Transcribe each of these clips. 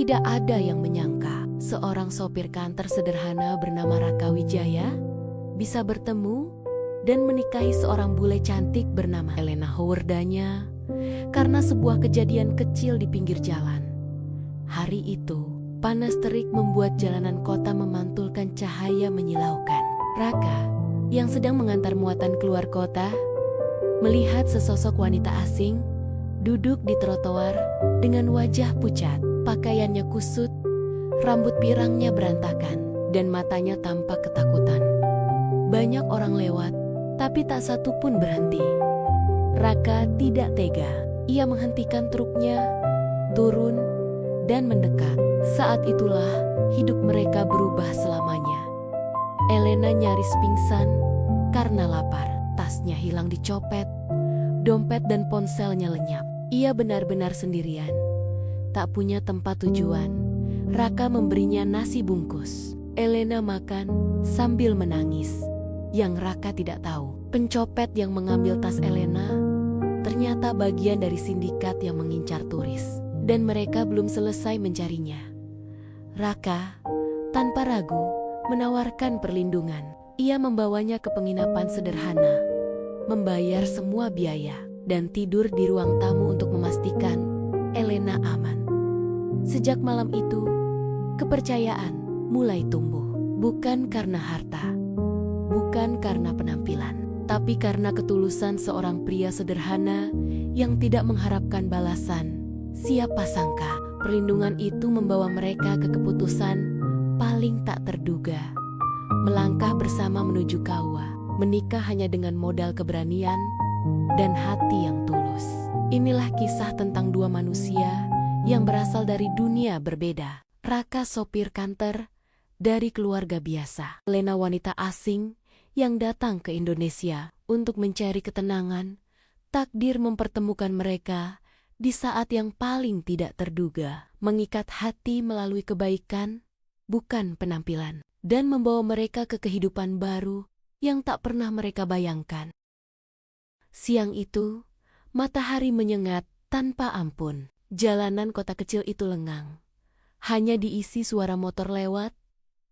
Tidak ada yang menyangka seorang sopir kantor sederhana bernama Raka Wijaya bisa bertemu dan menikahi seorang bule cantik bernama Elena Howardanya karena sebuah kejadian kecil di pinggir jalan. Hari itu, panas terik membuat jalanan kota memantulkan cahaya menyilaukan. Raka, yang sedang mengantar muatan keluar kota, melihat sesosok wanita asing duduk di trotoar dengan wajah pucat, pakaiannya kusut, rambut pirangnya berantakan, dan matanya tampak ketakutan. Banyak orang lewat, tapi tak satu pun berhenti. Raka tidak tega. Ia menghentikan truknya, turun, dan mendekat. Saat itulah hidup mereka berubah selamanya. Elena nyaris pingsan karena lapar. Tasnya hilang dicopet, dompet dan ponselnya lenyap. Ia benar-benar sendirian, tak punya tempat tujuan. Raka memberinya nasi bungkus. Elena makan sambil menangis. Yang Raka tidak tahu, pencopet yang mengambil tas Elena ternyata bagian dari sindikat yang mengincar turis. Dan mereka belum selesai mencarinya. Raka, tanpa ragu, menawarkan perlindungan. Ia membawanya ke penginapan sederhana, membayar semua biaya, dan tidur di ruang tamu untuk memastikan Elena aman. Sejak malam itu, kepercayaan mulai tumbuh. Bukan karena harta, bukan karena penampilan, tapi karena ketulusan seorang pria sederhana yang tidak mengharapkan balasan. Siapa sangka perlindungan itu membawa mereka ke keputusan paling tak terduga. Melangkah bersama menuju Kaua, menikah hanya dengan modal keberanian dan hati yang tulus. Inilah kisah tentang dua manusia yang berasal dari dunia berbeda. Raka sopir kantor dari keluarga biasa. Elena wanita asing yang datang ke Indonesia untuk mencari ketenangan. Takdir mempertemukan mereka di saat yang paling tidak terduga. Mengikat hati melalui kebaikan, bukan penampilan. Dan membawa mereka ke kehidupan baru yang tak pernah mereka bayangkan. Siang itu, matahari menyengat tanpa ampun. Jalanan kota kecil itu lengang. Hanya diisi suara motor lewat,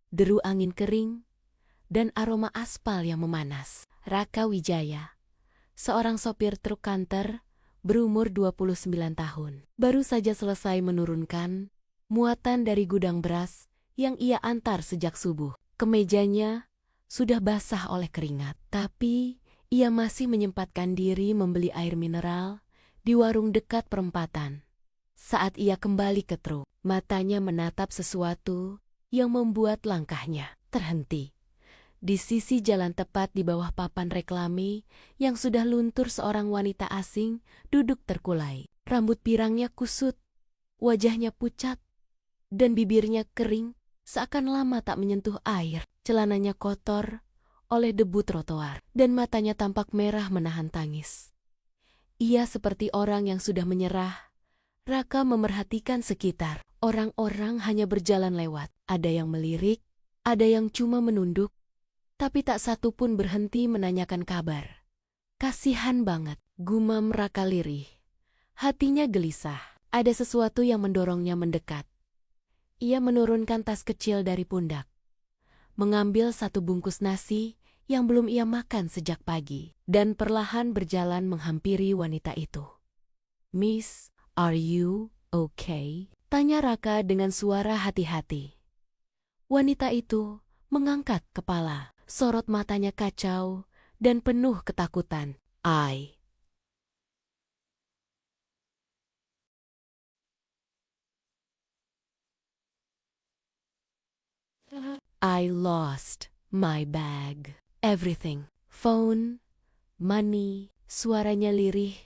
deru angin kering, dan aroma aspal yang memanas. Raka Wijaya, seorang sopir truk kantor berumur 29 tahun, baru saja selesai menurunkan muatan dari gudang beras yang ia antar sejak subuh. Kemejanya sudah basah oleh keringat, tapi ia masih menyempatkan diri membeli air mineral di warung dekat perempatan. Saat ia kembali ke truk, matanya menatap sesuatu yang membuat langkahnya terhenti. Di sisi jalan tepat di bawah papan reklame yang sudah luntur, seorang wanita asing duduk terkulai. Rambut pirangnya kusut, wajahnya pucat, dan bibirnya kering seakan lama tak menyentuh air. Celananya kotor oleh debu trotoar, dan matanya tampak merah menahan tangis. Ia seperti orang yang sudah menyerah. Raka memerhatikan sekitar. Orang-orang hanya berjalan lewat. Ada yang melirik, ada yang cuma menunduk, tapi tak satu pun berhenti menanyakan kabar. Kasihan banget, gumam Raka lirih. Hatinya gelisah. Ada sesuatu yang mendorongnya mendekat. Ia menurunkan tas kecil dari pundak, mengambil satu bungkus nasi yang belum ia makan sejak pagi, dan perlahan berjalan menghampiri wanita itu. "Miss, are you okay?" tanya Raka dengan suara hati-hati. Wanita itu mengangkat kepala, sorot matanya kacau dan penuh ketakutan. I lost my bag. Everything. Phone, money. Suaranya lirih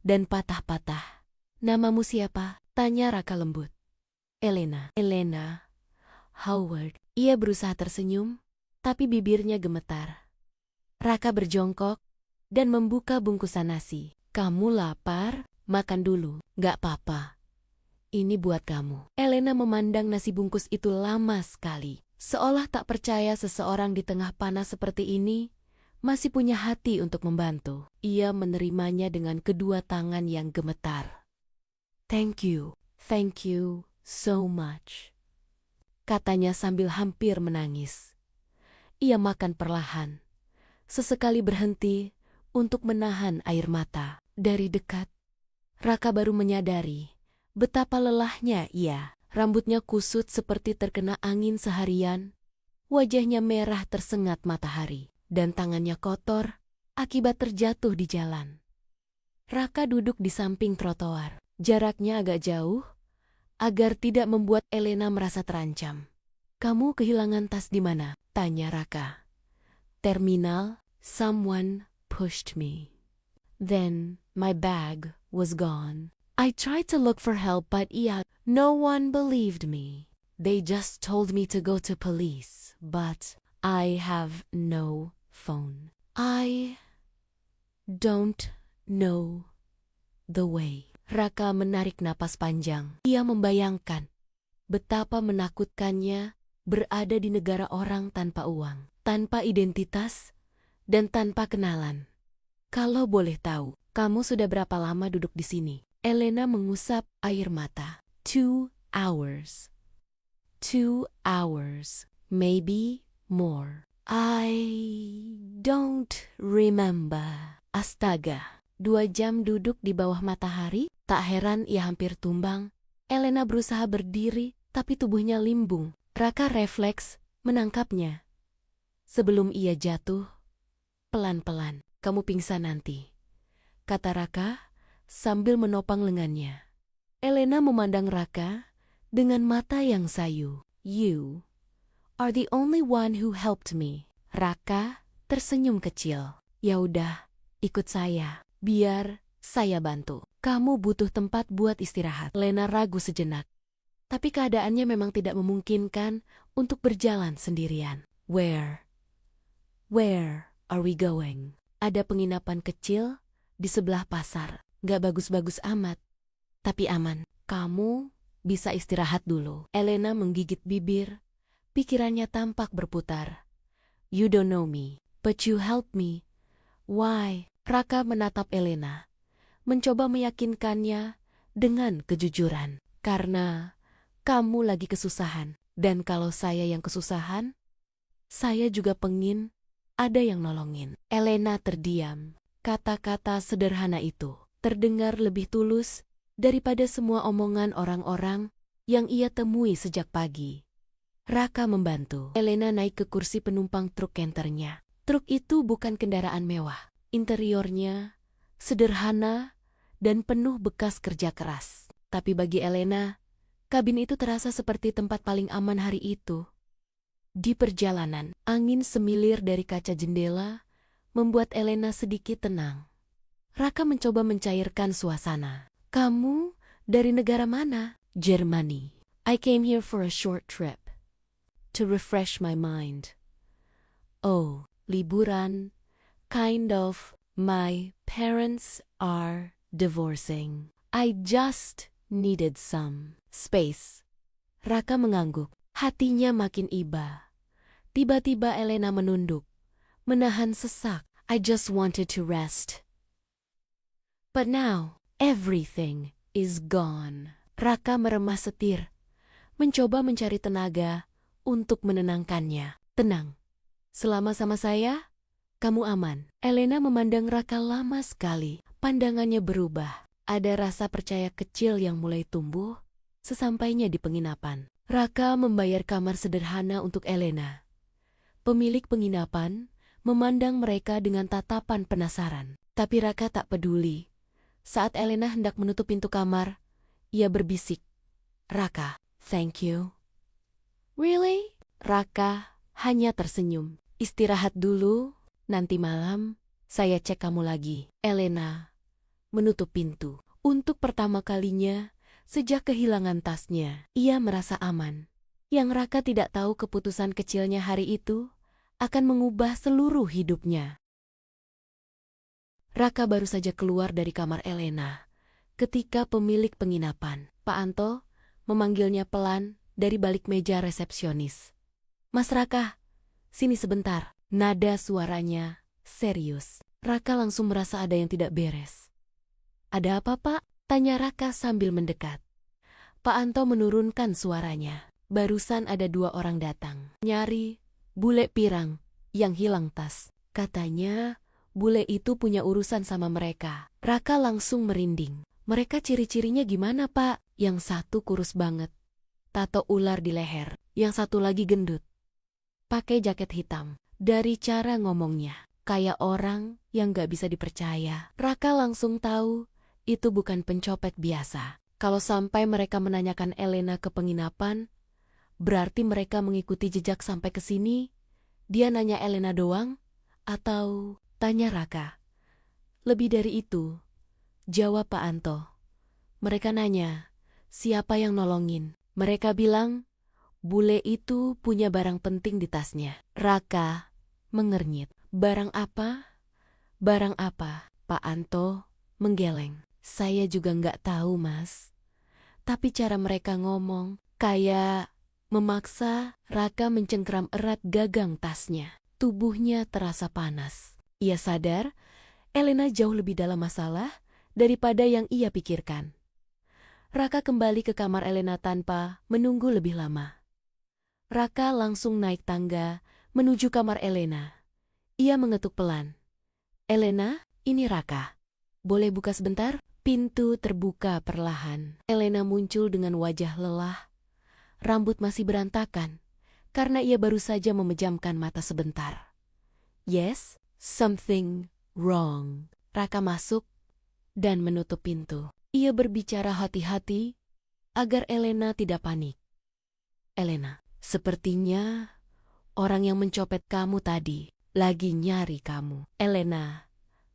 dan patah-patah. "Namamu siapa?" tanya Raka lembut. Elena. Elena Howard. Ia berusaha tersenyum, tapi bibirnya gemetar. Raka berjongkok dan membuka bungkusan nasi. "Kamu lapar? Makan dulu." "Gak apa-apa. Ini buat kamu." Elena memandang nasi bungkus itu lama sekali. Seolah tak percaya seseorang di tengah panas seperti ini masih punya hati untuk membantu. Ia menerimanya dengan kedua tangan yang gemetar. Thank you so much," katanya sambil hampir menangis. Ia makan perlahan, sesekali berhenti untuk menahan air mata. Dari dekat, Raka baru menyadari betapa lelahnya ia. Rambutnya kusut seperti terkena angin seharian, wajahnya merah tersengat matahari, dan tangannya kotor akibat terjatuh di jalan. Raka duduk di samping trotoar, jaraknya agak jauh, agar tidak membuat Elena merasa terancam. "Kamu kehilangan tas di mana?" tanya Raka. "Terminal, someone pushed me. Then, my bag was gone. I tried to look for help but no one believed me. They just told me to go to police, but I have no phone. I don't know the way." Raka menarik napas panjang. Ia membayangkan betapa menakutkannya berada di negara orang tanpa uang, tanpa identitas, dan tanpa kenalan. "Kalau boleh tahu, kamu sudah berapa lama duduk di sini?" Elena mengusap air mata. 2 hours. 2 hours. Maybe more. I don't remember. Astaga, 2 jam duduk di bawah matahari? Tak heran ia hampir tumbang. Elena berusaha berdiri, tapi tubuhnya limbung. Raka refleks menangkapnya. Sebelum ia jatuh, pelan-pelan. "Kamu pingsan nanti," kata Raka sambil menopang lengannya. Elena memandang Raka dengan mata yang sayu. "You are the only one who helped me." Raka tersenyum kecil. "Ya udah, ikut saya. Biar saya bantu. Kamu butuh tempat buat istirahat." Elena ragu sejenak. Tapi keadaannya memang tidak memungkinkan untuk berjalan sendirian. Where are we going?" "Ada penginapan kecil di sebelah pasar. Gak bagus-bagus amat, tapi aman. Kamu bisa istirahat dulu." Elena menggigit bibir. Pikirannya tampak berputar. "You don't know me, but you help me. Why?" Raka menatap Elena, mencoba meyakinkannya dengan kejujuran. "Karena kamu lagi kesusahan. Dan kalau saya yang kesusahan, saya juga pengin ada yang nolongin." Elena terdiam. Kata-kata sederhana itu terdengar lebih tulus daripada semua omongan orang-orang yang ia temui sejak pagi. Raka membantu Elena naik ke kursi penumpang truk kenternya. Truk itu bukan kendaraan mewah. Interiornya sederhana dan penuh bekas kerja keras. Tapi bagi Elena, kabin itu terasa seperti tempat paling aman hari itu. Di perjalanan, angin semilir dari kaca jendela membuat Elena sedikit tenang. Raka mencoba mencairkan suasana. "Kamu dari negara mana?" "Germany. I came here for a short trip to refresh my mind." "Oh, liburan. Kind of. My parents are divorcing. I just needed some space." Raka mengangguk. Hatinya makin iba. Tiba-tiba Elena menunduk, menahan sesak. "I just wanted to rest. But now, everything is gone." Raka meremah setir, mencoba mencari tenaga untuk menenangkannya. "Tenang. Selama sama saya, kamu aman." Elena memandang Raka lama sekali. Pandangannya berubah. Ada rasa percaya kecil yang mulai tumbuh sesampainya di penginapan. Raka membayar kamar sederhana untuk Elena. Pemilik penginapan memandang mereka dengan tatapan penasaran. Tapi Raka tak peduli. Saat Elena hendak menutup pintu kamar, ia berbisik, "Raka, thank you." "Really?" Raka hanya tersenyum. "Istirahat dulu, nanti malam saya cek kamu lagi." Elena menutup pintu. Untuk pertama kalinya sejak kehilangan tasnya, ia merasa aman. Yang Raka tidak tahu keputusan kecilnya hari itu akan mengubah seluruh hidupnya. Raka baru saja keluar dari kamar Elena ketika pemilik penginapan, Pak Anto, memanggilnya pelan dari balik meja resepsionis. "Mas Raka, sini sebentar." Nada suaranya serius. Raka langsung merasa ada yang tidak beres. "Ada apa, Pak?" tanya Raka sambil mendekat. Pak Anto menurunkan suaranya. Barusan ada 2 orang datang. Nyari bule pirang yang hilang tas. Katanya bule itu punya urusan sama mereka. Raka langsung merinding. Mereka ciri-cirinya gimana, Pak? Yang satu kurus banget, tato ular di leher. Yang satu lagi gendut, pakai jaket hitam. Dari cara ngomongnya, kayak orang yang gak bisa dipercaya. Raka langsung tahu itu bukan pencopet biasa. Kalau sampai mereka menanyakan Elena ke penginapan, berarti mereka mengikuti jejak sampai ke sini. Dia nanya Elena doang? Atau tanya Raka? Lebih dari itu, jawab Pak Anto. Mereka nanya, siapa yang nolongin? Mereka bilang, bule itu punya barang penting di tasnya. Raka mengernyit. Barang apa? Barang apa? Pak Anto menggeleng. Saya juga nggak tahu, Mas. Tapi cara mereka ngomong, kayak memaksa. Raka mencengkeram erat gagang tasnya. Tubuhnya terasa panas. Ia sadar, Elena jauh lebih dalam masalah daripada yang ia pikirkan. Raka kembali ke kamar Elena tanpa menunggu lebih lama. Raka langsung naik tangga menuju kamar Elena. Ia mengetuk pelan. Elena, ini Raka. Boleh buka sebentar? Pintu terbuka perlahan. Elena muncul dengan wajah lelah. Rambut masih berantakan, karena ia baru saja memejamkan mata sebentar. Yes, something wrong. Raka masuk dan menutup pintu. Ia berbicara hati-hati agar Elena tidak panik. Elena, sepertinya orang yang mencopet kamu tadi lagi nyari kamu. Elena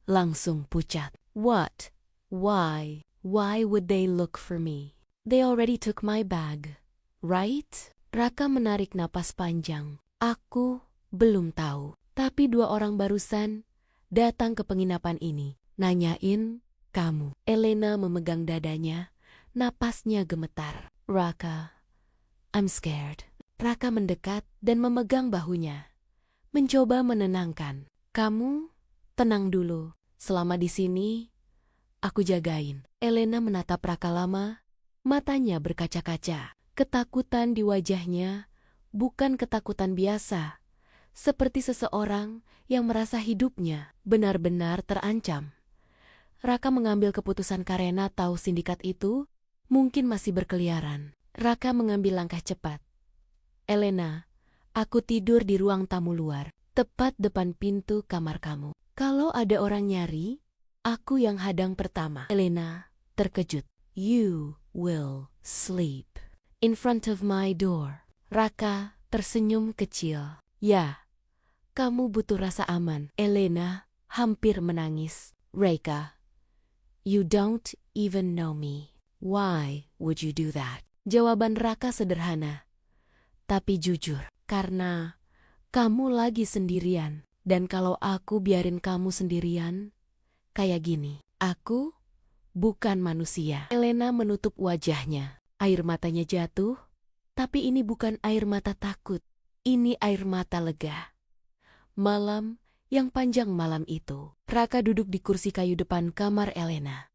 langsung pucat. What? Why? Why would they look for me? They already took my bag, right? Raka menarik napas panjang. Aku belum tahu. Tapi 2 orang barusan datang ke penginapan ini. Nanyain kamu. Elena memegang dadanya. Napasnya gemetar. Raka, I'm scared. Raka mendekat dan memegang bahunya. Mencoba menenangkan. Kamu tenang dulu. Selama di sini, aku jagain. Elena menatap Raka lama. Matanya berkaca-kaca. Ketakutan di wajahnya bukan ketakutan biasa. Seperti seseorang yang merasa hidupnya benar-benar terancam. Raka mengambil keputusan karena tahu sindikat itu mungkin masih berkeliaran. Raka mengambil langkah cepat. Elena, aku tidur di ruang tamu luar, tepat depan pintu kamar kamu. Kalau ada orang nyari, aku yang hadang pertama. Elena terkejut. You will sleep in front of my door. Raka tersenyum kecil. Ya, kamu butuh rasa aman. Elena hampir menangis. Raka, you don't even know me. Why would you do that? Jawaban Raka sederhana, tapi jujur. Karena kamu lagi sendirian. Dan kalau aku biarin kamu sendirian, kayak gini, aku bukan manusia. Elena menutup wajahnya. Air matanya jatuh, tapi ini bukan air mata takut. Ini air mata lega. Malam yang panjang malam itu, Raka duduk di kursi kayu depan kamar Elena.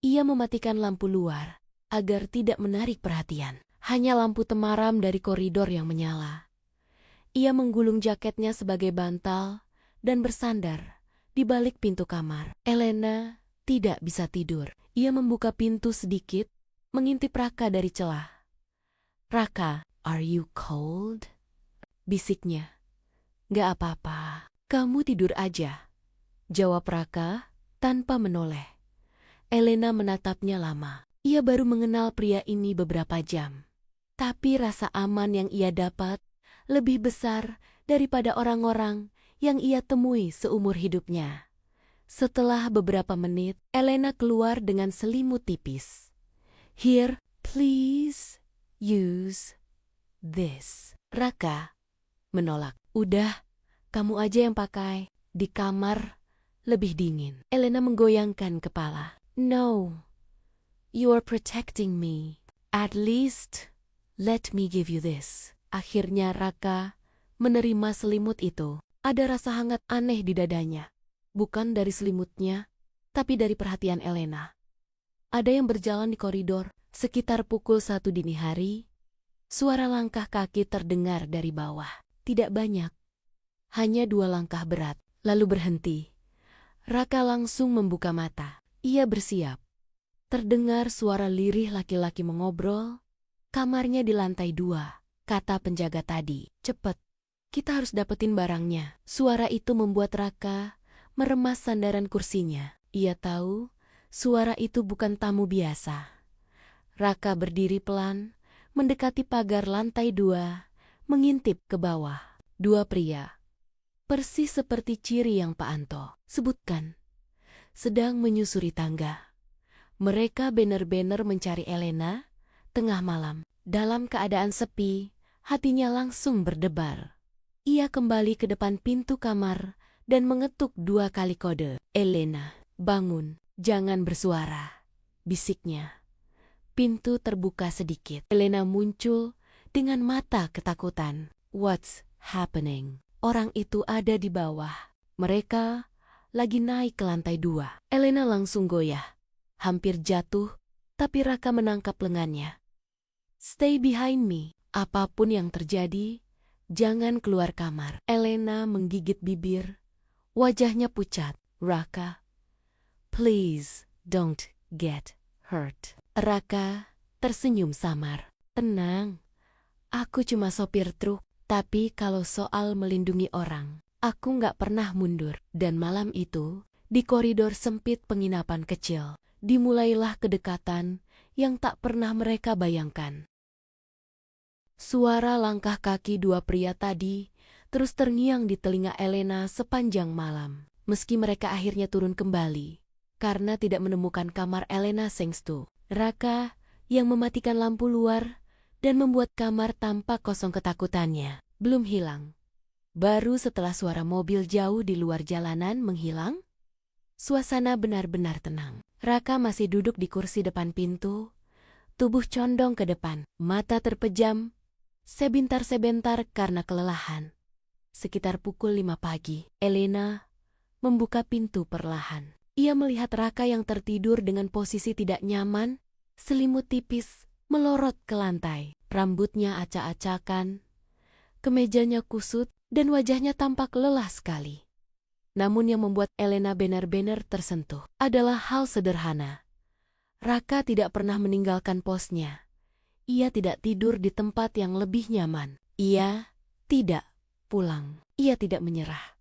Ia mematikan lampu luar agar tidak menarik perhatian. Hanya lampu temaram dari koridor yang menyala. Ia menggulung jaketnya sebagai bantal dan bersandar di balik pintu kamar. Elena tidak bisa tidur. Ia membuka pintu sedikit, mengintip Raka dari celah. Raka, are you cold? Bisiknya. Gak apa-apa, kamu tidur aja. Jawab Raka tanpa menoleh. Elena menatapnya lama. Ia baru mengenal pria ini beberapa jam. Tapi rasa aman yang ia dapat lebih besar daripada orang-orang yang ia temui seumur hidupnya. Setelah beberapa menit, Elena keluar dengan selimut tipis. Here, please use this. Raka menolak. Udah, kamu aja yang pakai. Di kamar lebih dingin. Elena menggoyangkan kepala. No, you are protecting me. At least, let me give you this. Akhirnya Raka menerima selimut itu. Ada rasa hangat aneh di dadanya. Bukan dari selimutnya, tapi dari perhatian Elena. Ada yang berjalan di koridor Sekitar pukul 1 dini hari, suara langkah kaki terdengar dari bawah. Tidak banyak, hanya 2 langkah berat, lalu berhenti. Raka langsung membuka mata. Ia bersiap. Terdengar suara lirih laki-laki mengobrol. Kamarnya di lantai 2, kata penjaga tadi. Cepet, kita harus dapetin barangnya. Suara itu membuat Raka meremas sandaran kursinya. Ia tahu suara itu bukan tamu biasa. Raka berdiri pelan, mendekati pagar lantai 2, mengintip ke bawah. 2 pria, persis seperti ciri yang Pak Anto sebutkan, sedang menyusuri tangga. Mereka benar-benar mencari Elena. Tengah malam, dalam keadaan sepi, hatinya langsung berdebar. Ia kembali ke depan pintu kamar dan mengetuk 2 kali kode. Elena, bangun, jangan bersuara, bisiknya. Pintu terbuka sedikit. Elena muncul dengan mata ketakutan. What's happening? Orang itu ada di bawah. Mereka lagi naik ke lantai 2. Elena langsung goyah, hampir jatuh, tapi Raka menangkap lengannya. Stay behind me. Apapun yang terjadi, jangan keluar kamar. Elena menggigit bibir. Wajahnya pucat. Raka, please don't get hurt. Raka tersenyum samar. Tenang, aku cuma sopir truk. Tapi kalau soal melindungi orang, aku nggak pernah mundur. Dan malam itu, di koridor sempit penginapan kecil, dimulailah kedekatan yang tak pernah mereka bayangkan. Suara langkah kaki 2 pria tadi terus terngiang di telinga Elena sepanjang malam. Meski mereka akhirnya turun kembali, karena tidak menemukan kamar Elena Sengstu. Raka yang mematikan lampu luar dan membuat kamar tampak kosong ketakutannya belum hilang. Baru setelah suara mobil jauh di luar jalanan menghilang, suasana benar-benar tenang. Raka masih duduk di kursi depan pintu, tubuh condong ke depan, mata terpejam, sebentar-sebentar karena kelelahan. Sekitar pukul 5 pagi, Elena membuka pintu perlahan. Ia melihat Raka yang tertidur dengan posisi tidak nyaman, selimut tipis melorot ke lantai. Rambutnya acak-acakan, kemejanya kusut, dan wajahnya tampak lelah sekali. Namun yang membuat Elena benar-benar tersentuh adalah hal sederhana. Raka tidak pernah meninggalkan posnya. Ia tidak tidur di tempat yang lebih nyaman. Ia tidak pulang. Ia tidak menyerah.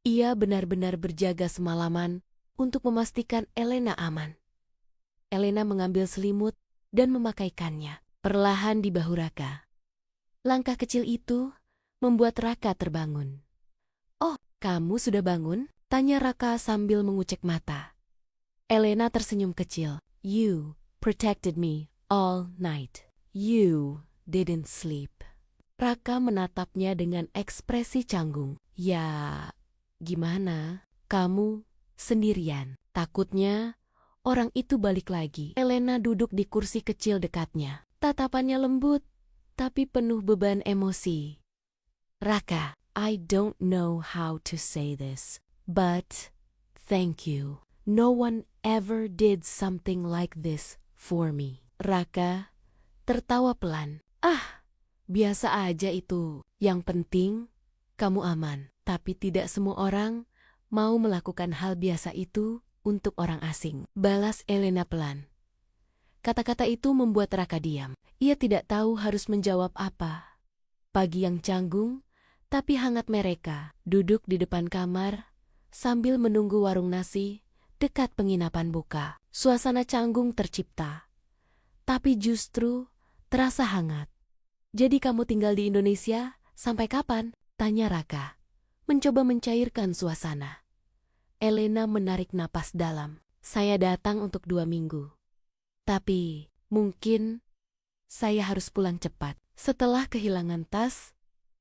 Ia benar-benar berjaga semalaman untuk memastikan Elena aman. Elena mengambil selimut dan memakaikannya perlahan di bahu Raka. Langkah kecil itu membuat Raka terbangun. "Oh, kamu sudah bangun?" tanya Raka sambil mengucek mata. Elena tersenyum kecil. "You protected me all night. You didn't sleep." Raka menatapnya dengan ekspresi canggung. "Ya, gimana? Kamu sendirian?" Takutnya orang itu balik lagi. Elena duduk di kursi kecil dekatnya. Tatapannya lembut, tapi penuh beban emosi. "Raka, I don't know how to say this, but thank you. No one ever did something like this for me." Raka tertawa pelan. Biasa aja itu. Yang penting, kamu aman." Tapi tidak semua orang mau melakukan hal biasa itu untuk orang asing, balas Elena pelan. Kata-kata itu membuat Raka diam. Ia tidak tahu harus menjawab apa. Pagi yang canggung, tapi hangat mereka duduk di depan kamar sambil menunggu warung nasi dekat penginapan buka. Suasana canggung tercipta, tapi justru terasa hangat. "Jadi kamu tinggal di Indonesia sampai kapan?" tanya Raka, mencoba mencairkan suasana. Elena menarik napas dalam. "Saya datang untuk 2 minggu. Tapi mungkin saya harus pulang cepat." Setelah kehilangan tas,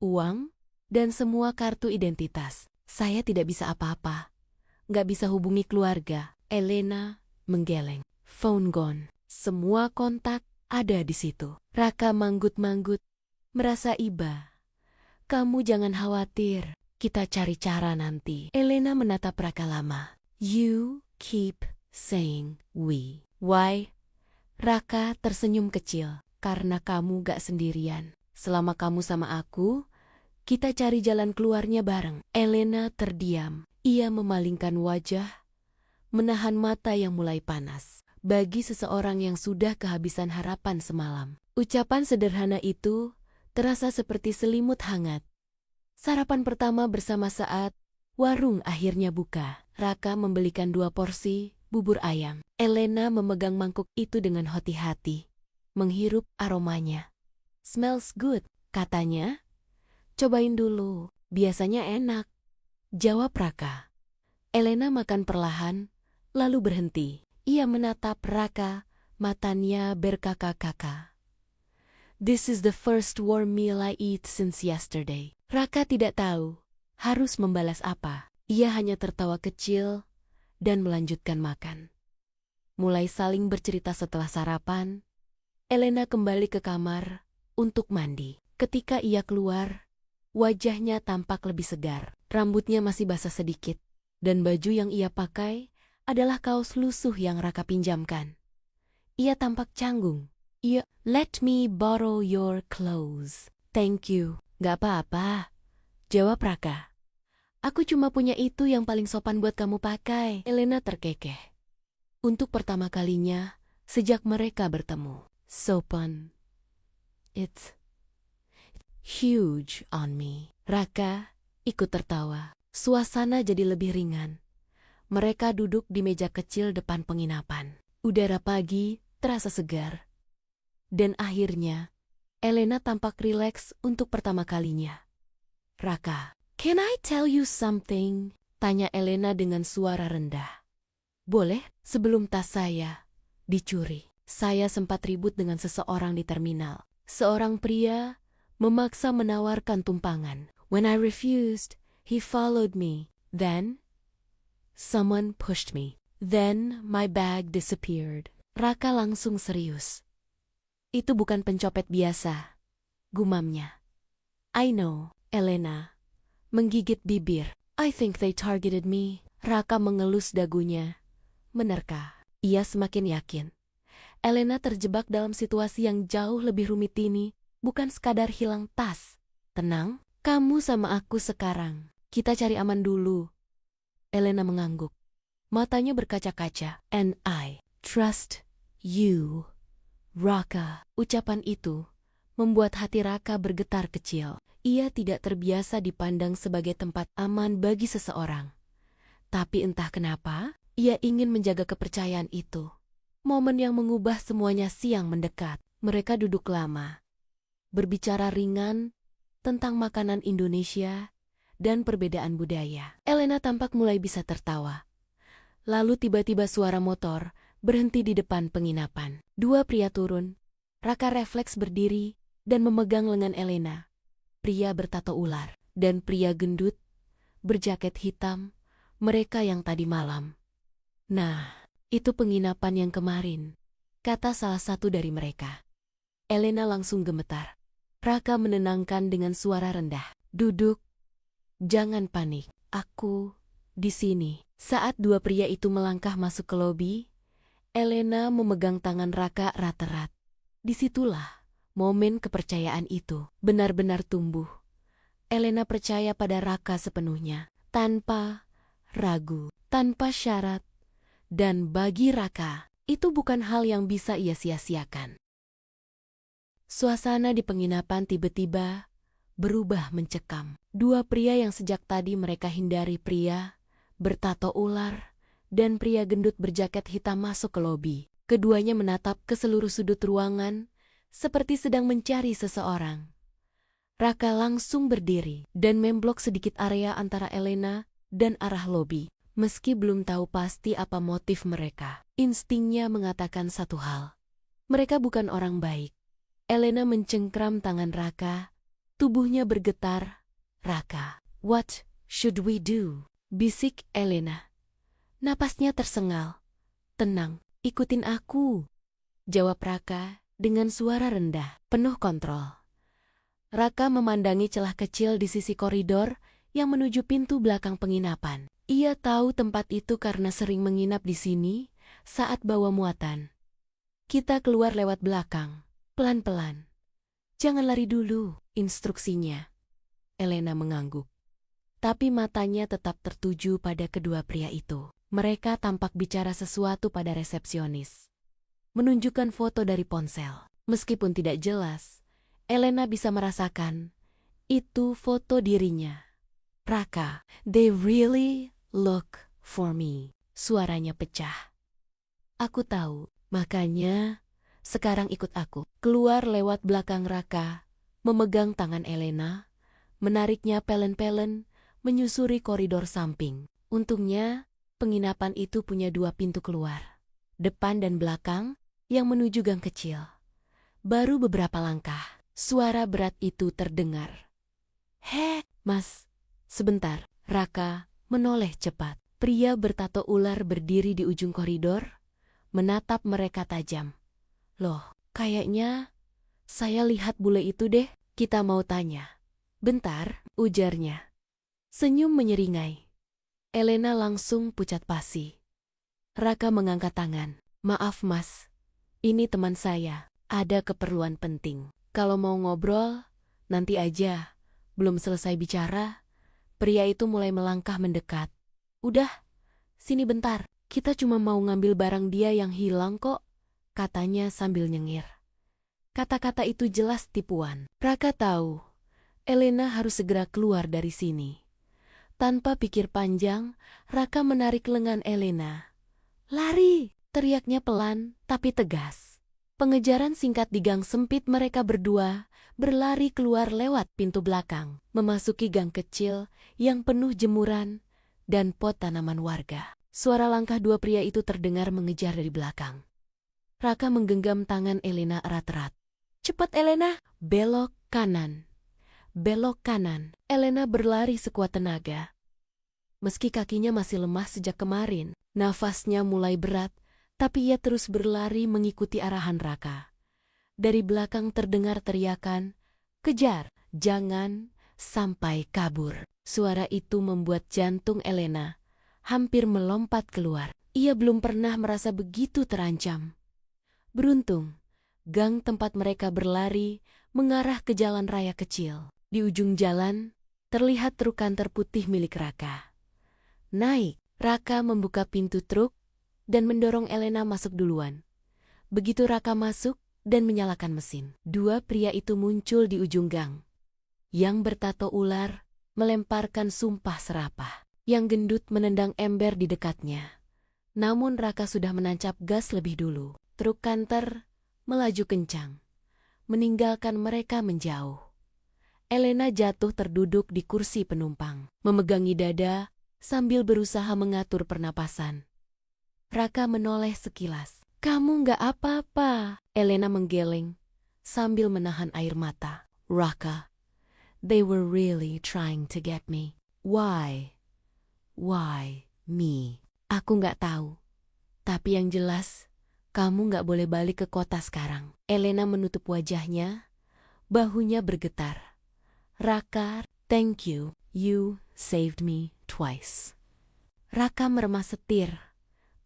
uang, dan semua kartu identitas, "Saya tidak bisa apa-apa. Nggak bisa hubungi keluarga." Elena menggeleng. "Phone gone." Semua kontak ada di situ. Raka manggut-manggut, merasa iba. "Kamu jangan khawatir, kita cari cara nanti." Elena menatap Raka lama. "You keep saying we. Why? Raka tersenyum kecil. Karena kamu gak sendirian. Selama kamu sama aku, kita cari jalan keluarnya bareng. Elena terdiam. Ia memalingkan wajah, menahan mata yang mulai panas. Bagi seseorang yang sudah kehabisan harapan semalam, ucapan sederhana itu terasa seperti selimut hangat. Sarapan pertama bersama saat warung akhirnya buka. Raka membelikan 2 porsi bubur ayam. Elena memegang mangkuk itu dengan hati-hati, menghirup aromanya. "Smells good," katanya. "Cobain dulu, biasanya enak," jawab Raka. Elena makan perlahan, lalu berhenti. Ia menatap Raka, matanya berkaka-kaka. "This is the first warm meal I eat since yesterday." Raka tidak tahu harus membalas apa. Ia hanya tertawa kecil dan melanjutkan makan. Mulai saling bercerita setelah sarapan, Elena kembali ke kamar untuk mandi. Ketika ia keluar, wajahnya tampak lebih segar. Rambutnya masih basah sedikit, dan baju yang ia pakai adalah kaos lusuh yang Raka pinjamkan. Ia tampak canggung. "Let me borrow your clothes." "Thank you." "Gak apa-apa," jawab Raka. "Aku cuma punya itu yang paling sopan buat kamu pakai." Elena terkekeh. Untuk pertama kalinya sejak mereka bertemu. "Sopan. It's huge on me." Raka ikut tertawa. Suasana jadi lebih ringan. Mereka duduk di meja kecil depan penginapan. Udara pagi terasa segar. Dan akhirnya, Elena tampak rileks untuk pertama kalinya. "Raka, can I tell you something?" tanya Elena dengan suara rendah. "Boleh." "Sebelum tas saya dicuri, saya sempat ribut dengan seseorang di terminal. Seorang pria memaksa menawarkan tumpangan. When I refused, he followed me. Then, someone pushed me. Then, my bag disappeared." Raka langsung serius. "Itu bukan pencopet biasa," gumamnya. "I know." Elena menggigit bibir. "I think they targeted me." Raka mengelus dagunya, menerka. Ia semakin yakin Elena terjebak dalam situasi yang jauh lebih rumit ini, bukan sekadar hilang tas. "Tenang, kamu sama aku sekarang. Kita cari aman dulu." Elena mengangguk. Matanya berkaca-kaca. "And I trust you, Raka." Ucapan itu membuat hati Raka bergetar kecil. Ia tidak terbiasa dipandang sebagai tempat aman bagi seseorang. Tapi entah kenapa, ia ingin menjaga kepercayaan itu. Momen yang mengubah semuanya siang mendekat. Mereka duduk lama, berbicara ringan tentang makanan Indonesia dan perbedaan budaya. Elena tampak mulai bisa tertawa. Lalu tiba-tiba suara motor berhenti di depan penginapan. 2 pria turun. Raka refleks berdiri dan memegang lengan Elena. Pria bertato ular dan pria gendut berjaket hitam, mereka yang tadi malam. "Nah, itu penginapan yang kemarin," kata salah satu dari mereka. Elena langsung gemetar. Raka menenangkan dengan suara rendah. "Duduk. Jangan panik. Aku di sini." Saat 2 pria itu melangkah masuk ke lobi, Elena memegang tangan Raka erat-erat. Disitulah momen kepercayaan itu benar-benar tumbuh. Elena percaya pada Raka sepenuhnya, tanpa ragu, tanpa syarat. Dan bagi Raka, itu bukan hal yang bisa ia sia-siakan. Suasana di penginapan tiba-tiba berubah mencekam. 2 pria yang sejak tadi mereka hindari, pria bertato ular dan pria gendut berjaket hitam, masuk ke lobi. Keduanya menatap ke seluruh sudut ruangan seperti sedang mencari seseorang. Raka langsung berdiri dan memblok sedikit area antara Elena dan arah lobi. Meski belum tahu pasti apa motif mereka, instingnya mengatakan satu hal. Mereka bukan orang baik. Elena mencengkram tangan Raka, tubuhnya bergetar. "Raka, what should we do?" bisik Elena. Napasnya tersengal. "Tenang, ikutin aku," jawab Raka dengan suara rendah, penuh kontrol. Raka memandangi celah kecil di sisi koridor yang menuju pintu belakang penginapan. Ia tahu tempat itu karena sering menginap di sini saat bawa muatan. Kita keluar lewat belakang. Pelan-pelan. Jangan lari dulu, instruksinya. Elena mengangguk. Tapi matanya tetap tertuju pada kedua pria itu. Mereka tampak bicara sesuatu pada resepsionis. Menunjukkan foto dari ponsel. Meskipun tidak jelas, Elena bisa merasakan itu foto dirinya. Raka, they really look for me. Suaranya pecah. Aku tahu, makanya sekarang ikut aku. Keluar lewat belakang Raka, memegang tangan Elena, menariknya pelan-pelan, menyusuri koridor samping. Untungnya, penginapan itu punya 2 pintu keluar. Depan dan belakang, yang menuju gang kecil. Baru beberapa langkah, suara berat itu terdengar. Hei, Mas, sebentar. Raka menoleh cepat. Pria bertato ular berdiri di ujung koridor, menatap mereka tajam. Loh, kayaknya saya lihat bule itu deh. Kita mau tanya. Bentar, ujarnya. Senyum menyeringai. Elena langsung pucat pasi. Raka mengangkat tangan. Maaf Mas, ini teman saya. Ada keperluan penting. Kalau mau ngobrol, nanti aja. Belum selesai bicara, pria itu mulai melangkah mendekat. Udah, sini bentar. Kita cuma mau ngambil barang dia yang hilang kok, katanya sambil nyengir. Kata-kata itu jelas tipuan. Raka tahu, Elena harus segera keluar dari sini. Tanpa pikir panjang, Raka menarik lengan Elena. Lari, teriaknya pelan tapi tegas. Pengejaran singkat di gang sempit mereka berdua, berlari keluar lewat pintu belakang, memasuki gang kecil yang penuh jemuran dan pot tanaman warga. Suara langkah 2 pria itu terdengar mengejar dari belakang. Raka menggenggam tangan Elena erat-erat. Cepat Elena, belok kanan. Belok kanan. Elena berlari sekuat tenaga. Meski kakinya masih lemah sejak kemarin, nafasnya mulai berat, tapi ia terus berlari mengikuti arahan Raka. Dari belakang terdengar teriakan, kejar, jangan sampai kabur. Suara itu membuat jantung Elena hampir melompat keluar. Ia belum pernah merasa begitu terancam. Beruntung, gang tempat mereka berlari mengarah ke jalan raya kecil. Di ujung jalan, terlihat truk kantor putih milik Raka. Naik, Raka membuka pintu truk dan mendorong Elena masuk duluan. Begitu Raka masuk dan menyalakan mesin, 2 pria itu muncul di ujung gang. Yang bertato ular melemparkan sumpah serapah. Yang gendut menendang ember di dekatnya. Namun Raka sudah menancap gas lebih dulu. Truk kantor melaju kencang, meninggalkan mereka menjauh. Elena jatuh terduduk di kursi penumpang, memegangi dada sambil berusaha mengatur pernapasan. Raka menoleh sekilas. Kamu nggak apa-apa. Elena menggeleng sambil menahan air mata. Raka, they were really trying to get me. Why? Why me? Aku nggak tahu. Tapi yang jelas, kamu nggak boleh balik ke kota sekarang. Elena menutup wajahnya, bahunya bergetar. Raka, thank you. You saved me twice. Raka meremas setir,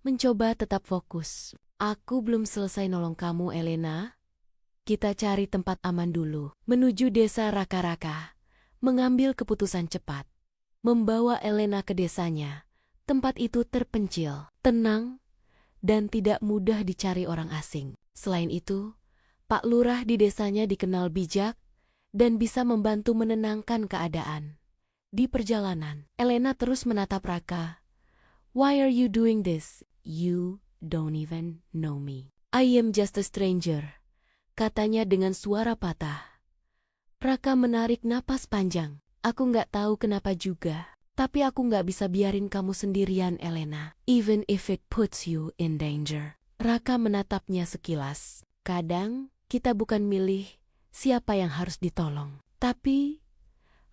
mencoba tetap fokus. Aku belum selesai nolong kamu, Elena. Kita cari tempat aman dulu. Menuju desa Raka-Raka, mengambil keputusan cepat. Membawa Elena ke desanya. Tempat itu terpencil, tenang, dan tidak mudah dicari orang asing. Selain itu, Pak Lurah di desanya dikenal bijak dan bisa membantu menenangkan keadaan. Di perjalanan, Elena terus menatap Raka. Why are you doing this? You don't even know me. I am just a stranger, katanya dengan suara patah. Raka menarik napas panjang. Aku nggak tahu kenapa juga, tapi aku nggak bisa biarin kamu sendirian, Elena. Even if it puts you in danger. Raka menatapnya sekilas. Kadang kita bukan milih siapa yang harus ditolong, tapi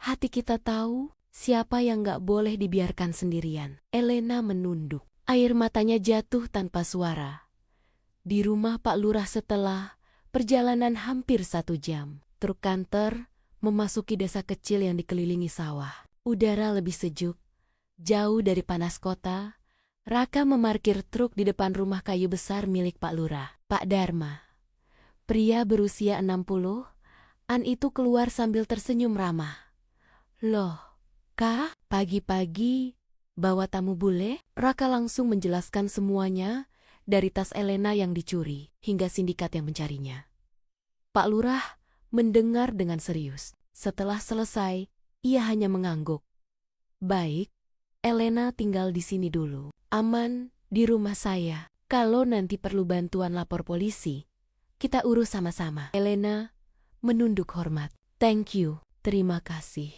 hati kita tahu siapa yang nggak boleh dibiarkan sendirian. Elena menunduk. Air matanya jatuh tanpa suara. Di rumah Pak Lurah setelah perjalanan hampir 1 jam, truk kantor memasuki desa kecil yang dikelilingi sawah. Udara lebih sejuk, jauh dari panas kota. Raka memarkir truk di depan rumah kayu besar milik Pak Lurah. Pak Dharma, pria berusia 60-an itu keluar sambil tersenyum ramah. Loh, Kak, pagi-pagi bawa tamu bule? Raka langsung menjelaskan semuanya, dari tas Elena yang dicuri hingga sindikat yang mencarinya. Pak Lurah mendengar dengan serius. Setelah selesai, ia hanya mengangguk. Baik, Elena tinggal di sini dulu. Aman, di rumah saya. Kalau nanti perlu bantuan lapor polisi, kita urus sama-sama. Elena menunduk hormat. Thank you, terima kasih.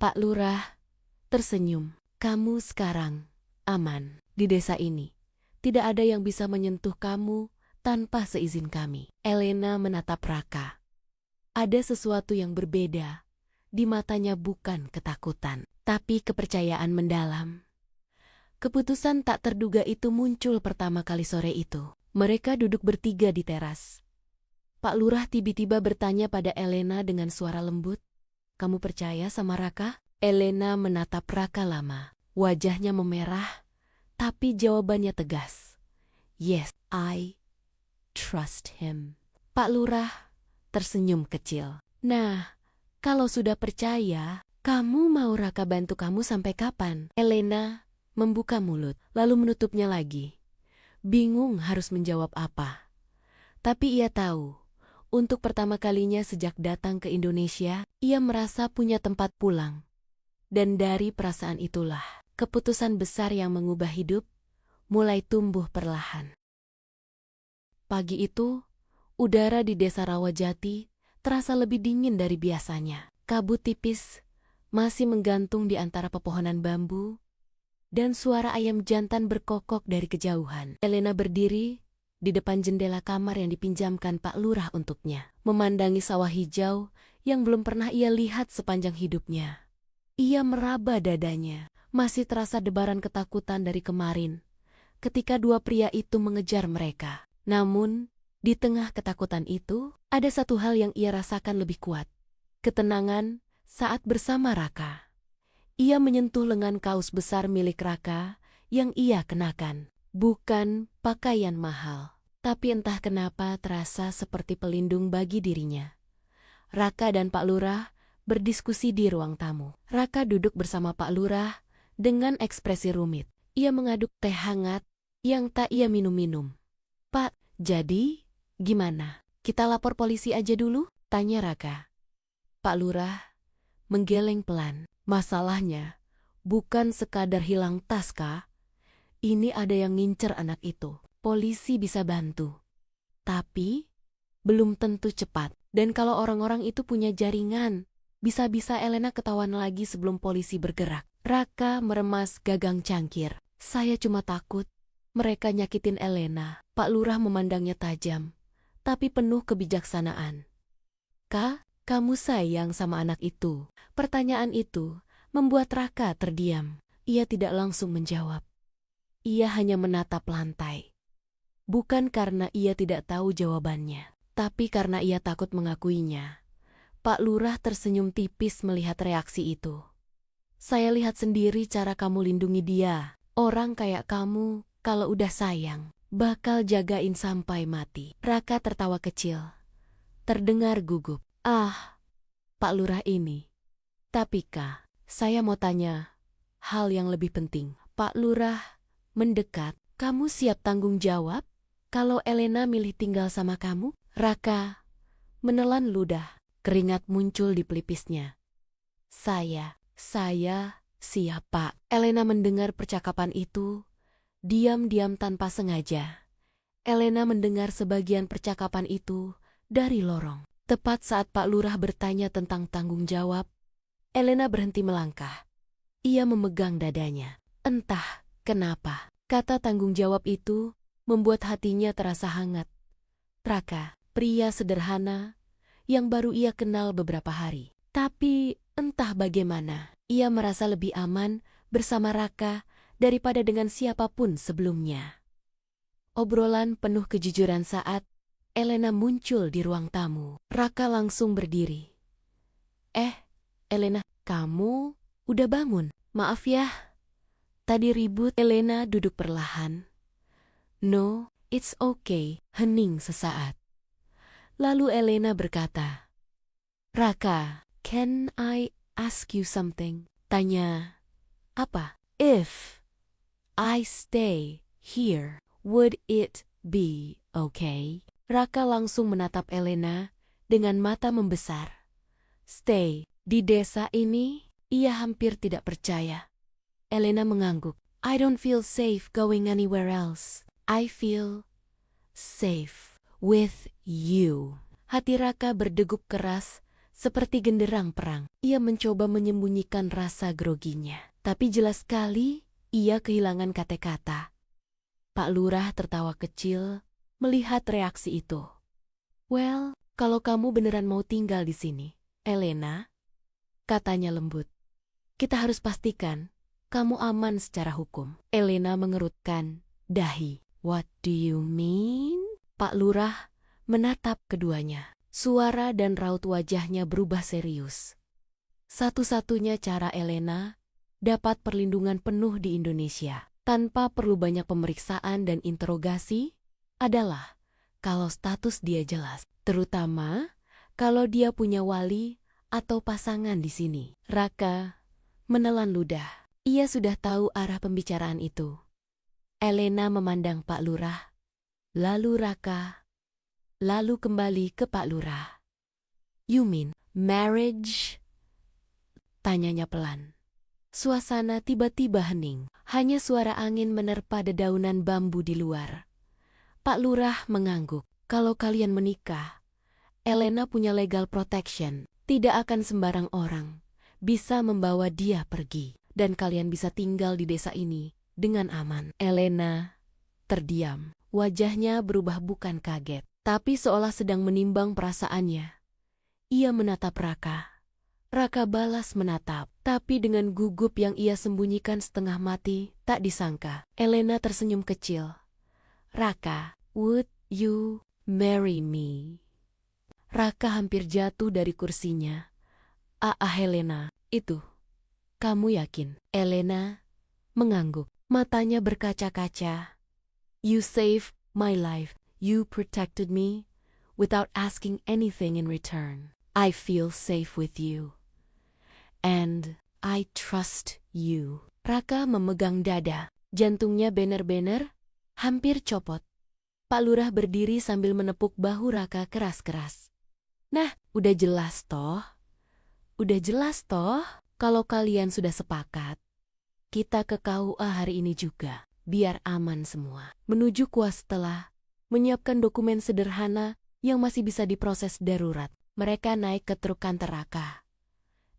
Pak Lurah tersenyum. Kamu sekarang aman di desa ini. Tidak ada yang bisa menyentuh kamu tanpa seizin kami. Elena menatap Raka. Ada sesuatu yang berbeda. Di matanya bukan ketakutan, tapi kepercayaan mendalam. Keputusan tak terduga itu muncul pertama kali sore itu. Mereka duduk bertiga di teras. Pak Lurah tiba-tiba bertanya pada Elena dengan suara lembut, "Kamu percaya sama Raka?" Elena menatap Raka lama. Wajahnya memerah, tapi jawabannya tegas. "Yes, I trust him." Pak Lurah tersenyum kecil. "Nah, kalau sudah percaya, kamu mau Raka bantu kamu sampai kapan?" Elena membuka mulut, lalu menutupnya lagi. Bingung harus menjawab apa. Tapi ia tahu, untuk pertama kalinya sejak datang ke Indonesia, ia merasa punya tempat pulang. Dan dari perasaan itulah, keputusan besar yang mengubah hidup mulai tumbuh perlahan. Pagi itu, udara di desa Rawajati terasa lebih dingin dari biasanya. Kabut tipis masih menggantung di antara pepohonan bambu, dan suara ayam jantan berkokok dari kejauhan. Elena berdiri di depan jendela kamar yang dipinjamkan Pak Lurah untuknya, memandangi sawah hijau yang belum pernah ia lihat sepanjang hidupnya. Ia meraba dadanya, masih terasa debaran ketakutan dari kemarin, ketika dua pria itu mengejar mereka. Namun, di tengah ketakutan itu, ada satu hal yang ia rasakan lebih kuat. Ketenangan saat bersama Raka. Ia menyentuh lengan kaos besar milik Raka yang ia kenakan. Bukan pakaian mahal, tapi entah kenapa terasa seperti pelindung bagi dirinya. Raka dan Pak Lurah berdiskusi di ruang tamu. Raka duduk bersama Pak Lurah dengan ekspresi rumit. Ia mengaduk teh hangat yang tak ia minum-minum. "Pak, jadi gimana? Kita lapor polisi aja dulu?" tanya Raka. Pak Lurah menggeleng pelan. "Masalahnya bukan sekadar hilang tas, Kak. Ini ada yang ngincer anak itu. Polisi bisa bantu, tapi belum tentu cepat. Dan kalau orang-orang itu punya jaringan, bisa-bisa Elena ketahuan lagi sebelum polisi bergerak." Raka meremas gagang cangkir. "Saya cuma takut mereka nyakitin Elena." Pak Lurah memandangnya tajam, tapi penuh kebijaksanaan. "Kak, kamu sayang sama anak itu?" Pertanyaan itu membuat Raka terdiam. Ia tidak langsung menjawab. Ia hanya menatap lantai. Bukan karena ia tidak tahu jawabannya, tapi karena ia takut mengakuinya. Pak Lurah tersenyum tipis melihat reaksi itu. "Saya lihat sendiri cara kamu lindungi dia. Orang kayak kamu, kalau udah sayang, bakal jagain sampai mati." Raka tertawa kecil. Terdengar gugup. "Ah, Pak Lurah ini. Tapi Kak, saya mau tanya hal yang lebih penting." Pak Lurah mendekat. "Kamu siap tanggung jawab kalau Elena milih tinggal sama kamu?" Raka menelan ludah. Keringat muncul di pelipisnya. Saya siap, Pak." Elena mendengar percakapan itu, diam-diam tanpa sengaja. Elena mendengar sebagian percakapan itu dari lorong. Tepat saat Pak Lurah bertanya tentang tanggung jawab, Elena berhenti melangkah. Ia memegang dadanya. Entah kenapa, kata tanggung jawab itu membuat hatinya terasa hangat. Raka, pria sederhana yang baru ia kenal beberapa hari. Tapi entah bagaimana, ia merasa lebih aman bersama Raka daripada dengan siapapun sebelumnya. Obrolan penuh kejujuran saat Elena muncul di ruang tamu. Raka langsung berdiri. Elena, kamu udah bangun? Maaf ya, Tadi ribut. Elena duduk perlahan. No, it's okay, hening sesaat. Lalu Elena berkata, Raka, can I ask you something? Tanya, apa? If I stay here, would it be okay? Raka langsung menatap Elena dengan mata membesar. Stay di desa ini, ia hampir tidak percaya. Elena mengangguk. I don't feel safe going anywhere else. I feel safe with you. Hati Raka berdegup keras seperti genderang perang. Ia mencoba menyembunyikan rasa groginya. Tapi jelas sekali ia kehilangan kata-kata. Pak Lurah tertawa kecil melihat reaksi itu. Well, kalau kamu beneran mau tinggal di sini, Elena, katanya lembut, kita harus pastikan kamu aman secara hukum. Elena mengerutkan dahi. What do you mean? Pak Lurah menatap keduanya. Suara dan raut wajahnya berubah serius. Satu-satunya cara Elena dapat perlindungan penuh di Indonesia tanpa perlu banyak pemeriksaan dan interogasi adalah kalau status dia jelas, terutama kalau dia punya wali atau pasangan di sini. Raka menelan ludah. Ia sudah tahu arah pembicaraan itu. Elena memandang Pak Lurah, lalu Raka, lalu kembali ke Pak Lurah. You mean marriage? Tanyanya pelan. Suasana tiba-tiba hening. Hanya suara angin menerpa dedaunan bambu di luar. Pak Lurah mengangguk. Kalau kalian menikah, Elena punya legal protection. Tidak akan sembarang orang bisa membawa dia pergi. Dan kalian bisa tinggal di desa ini dengan aman. Elena terdiam. Wajahnya berubah bukan kaget, tapi seolah sedang menimbang perasaannya. Ia menatap Raka. Raka balas menatap, tapi dengan gugup yang ia sembunyikan setengah mati, tak disangka. Elena tersenyum kecil. Raka, would you marry me? Raka hampir jatuh dari kursinya. Helena, itu. Kamu yakin? Elena mengangguk. Matanya berkaca-kaca. You saved my life. You protected me without asking anything in return. I feel safe with you. And I trust you. Raka memegang dada. Jantungnya bener-bener hampir copot. Pak Lurah berdiri sambil menepuk bahu Raka keras-keras. Nah, udah jelas toh. Udah jelas toh kalau kalian sudah sepakat. Kita ke KUA hari ini juga, biar aman semua. Menuju kuas setelah menyiapkan dokumen sederhana yang masih bisa diproses darurat. Mereka naik ke truk kantor Raka.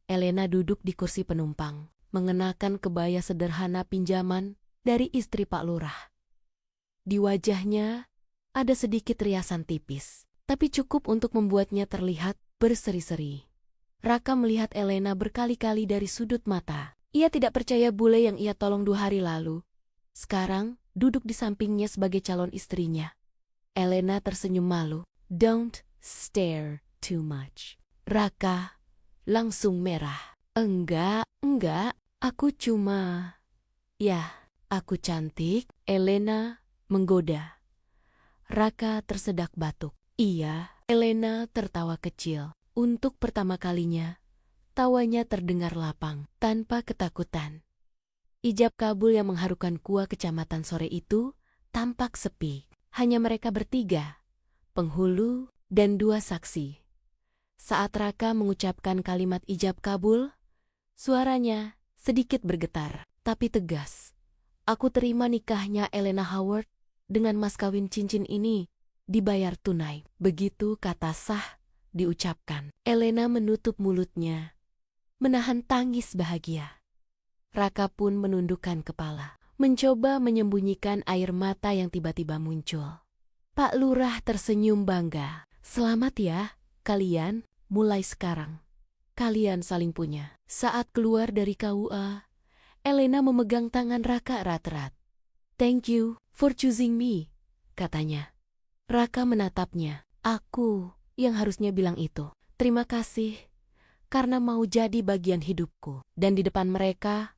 Elena duduk di kursi penumpang, mengenakan kebaya sederhana pinjaman dari istri Pak Lurah. Di wajahnya ada sedikit riasan tipis, tapi cukup untuk membuatnya terlihat berseri-seri. Raka melihat Elena berkali-kali dari sudut mata. Ia tidak percaya bule yang ia tolong 2 hari lalu sekarang duduk di sampingnya sebagai calon istrinya. Elena tersenyum malu. Don't stare too much. Raka langsung merah. Enggak, aku cuma... Ya, aku cantik. Elena menggoda. Raka tersedak batuk. Iya, Elena tertawa kecil. Untuk pertama kalinya, tawanya terdengar lapang, tanpa ketakutan. Ijab kabul yang mengharukan KUA kecamatan sore itu tampak sepi. Hanya mereka bertiga, penghulu dan 2 saksi. Saat Raka mengucapkan kalimat ijab kabul, suaranya sedikit bergetar, tapi tegas. Aku terima nikahnya Elena Howard dengan mas kawin cincin ini dibayar tunai. Begitu kata sah diucapkan. Elena menutup mulutnya, menahan tangis bahagia. Raka pun menundukkan kepala, mencoba menyembunyikan air mata yang tiba-tiba muncul. Pak Lurah tersenyum bangga. Selamat ya, kalian, mulai sekarang. Kalian saling punya. Saat keluar dari KUA, Elena memegang tangan Raka erat-erat. Thank you for choosing me, katanya. Raka menatapnya. Aku yang harusnya bilang itu. Terima kasih, karena mau jadi bagian hidupku. Dan di depan mereka,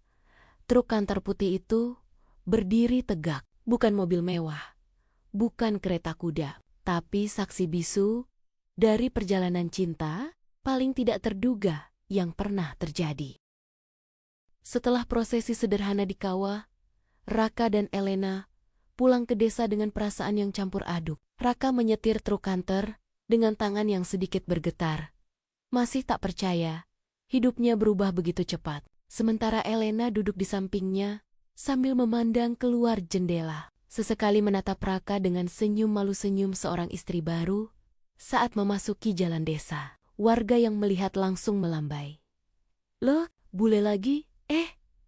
Truk kantor putih itu berdiri tegak, bukan mobil mewah, bukan kereta kuda, tapi saksi bisu dari perjalanan cinta paling tidak terduga yang pernah terjadi. Setelah prosesi sederhana di kawah, Raka dan Elena pulang ke desa dengan perasaan yang campur aduk. Raka menyetir truk kantor dengan tangan yang sedikit bergetar. Masih tak percaya, hidupnya berubah begitu cepat. Sementara Elena duduk di sampingnya sambil memandang keluar jendela. Sesekali menatap Raka dengan senyum malu senyum seorang istri baru saat memasuki jalan desa. Warga yang melihat langsung melambai. Loh, bule lagi?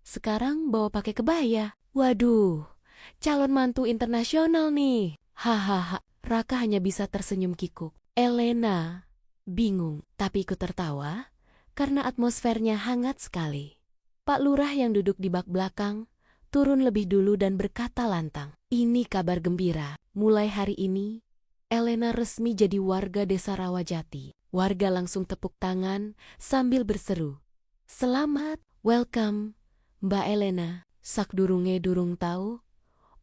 Sekarang bawa pakai kebaya. Waduh, calon mantu internasional nih. Hahaha, Raka hanya bisa tersenyum kikuk. Elena bingung, tapi ikut tertawa karena atmosfernya hangat sekali. Pak Lurah yang duduk di bak belakang turun lebih dulu dan berkata lantang, "Ini kabar gembira. Mulai hari ini, Elena resmi jadi warga desa Rawajati." Warga langsung tepuk tangan sambil berseru, "Selamat, welcome, Mbak Elena." Sak durunge durung tahu,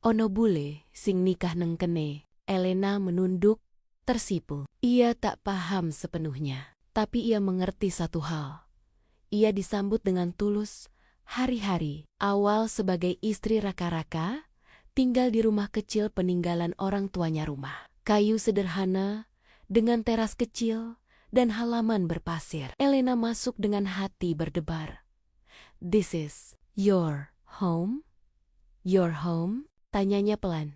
ono bule sing nikah neng kene. Elena menunduk, tersipu. Ia tak paham sepenuhnya, tapi ia mengerti satu hal. Ia disambut dengan tulus hari-hari awal sebagai istri Raka-Raka, tinggal di rumah kecil peninggalan orang tuanya rumah. Kayu sederhana, dengan teras kecil, dan halaman berpasir. Elena masuk dengan hati berdebar. "This is your home? Your home?" tanyanya pelan.